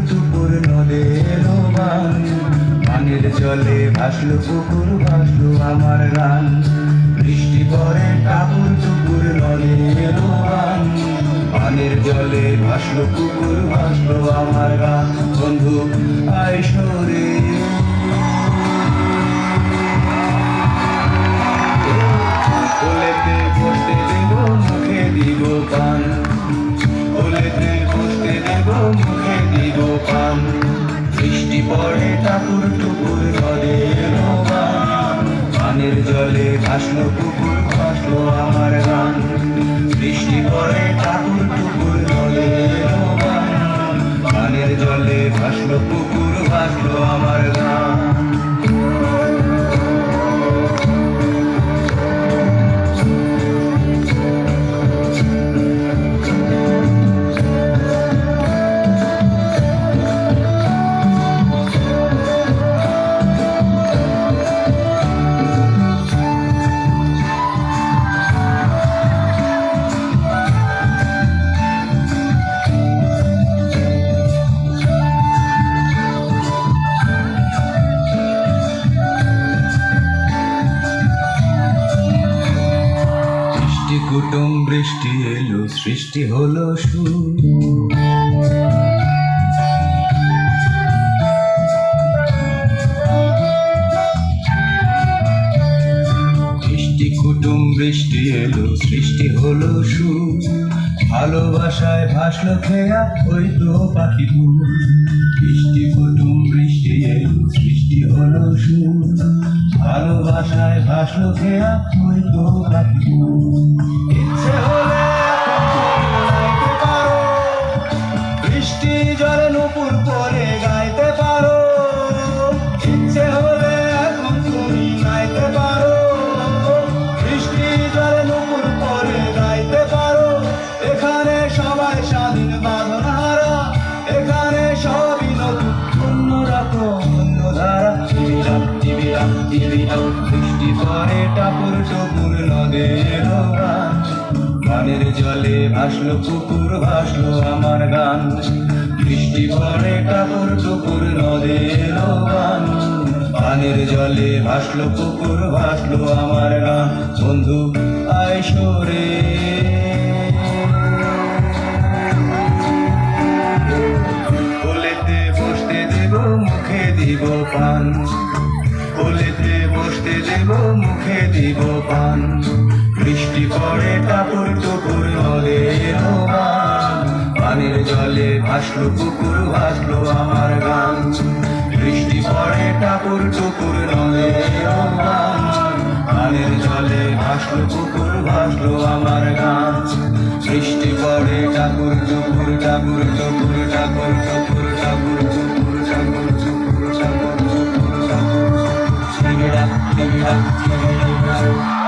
টুকুর নদে এলো বান, পানির জলে ভাসলো পুকুর, ভাসলো আমার গান। বৃষ্টি পরে টাপুর টুকুর নদে এলো বান, পানির জলে ভাসলো পুকুর, ভাসলো আমার গান। বন্ধু আইসরে কোলেতে বসতে দেব, মুখে দিব পান, কোলেতে বসতে দেব, মুখে দিব পান। বৃষ্টি পড়ে টাপুর টুকুর নদে এলো বান, পানির জলে ভাসলো পুকুর, ভাসলো আমার গান। বৃষ্টি পড়ে টাপুর টুকুর নদে এলো বান, পানির জলে ভাসলো পুকুর, ভাসলো আমার গান। কুটুম বৃষ্টি এলো, সৃষ্টি হলো সুর। বৃষ্টি কুটুম বৃষ্টি এলো, সৃষ্টি হলো সুর। ভালোবাসায় ভাসলো খেয়া ওই তো পাখি ফুল। বৃষ্টি কুটুম বৃষ্টি এলো, সৃষ্টি হলো সুর। ভালোবাসায় ভাসলো খেয়া ওই তো পাখি ফুল। ইচ্ছে হলে গাইতে পারো, বৃষ্টি জলে নুপুর পরে গাইতে পারো। ইচ্ছে হলে এখন তুমি গাইতে পারো, বৃষ্টি জলে নুপুর পরে গাইতে পারো। এখানে সবাই স্বাধীন বাঁধনহারা, এখানে সবই নতুন অন্যরকম অন্য ধারা। টিবিরাম টিবিরাম বৃষ্টি পরে টাপুর টুকুর নদে এলো বান, পানির জলে ভাসলো পুকুর, ভাসলো আমার গান। বৃষ্টি পরে টাপুর টুকুর নদে এলো বান, পানির জলে ভাসলো পুকুর, ভাসলো আমার গান। বন্ধু আইসরে কোলেতে বসতে দেব, মুখে দিব পান, কোলেতে বসতে দেব, মুখে দিব পান। বৃষ্টি পড়ে টাপুর টুকুর নদে এলো বান, পানির জলে ভাসলো পুকুর, ভাসলো আমার গান। বৃষ্টি পড়ে টাপুর টুকুর নদে এলো বান, পানির জলে ভাসলো পুকুর, ভাসলো আমার গান। বৃষ্টি পড়ে টাপুর টুকুর, টাপুর টুকুর, টাপুর টুকুর, টাপুর টুকুর, টাপুর টুকুর, টাপুর টুকুর, টাপুর টুকুর।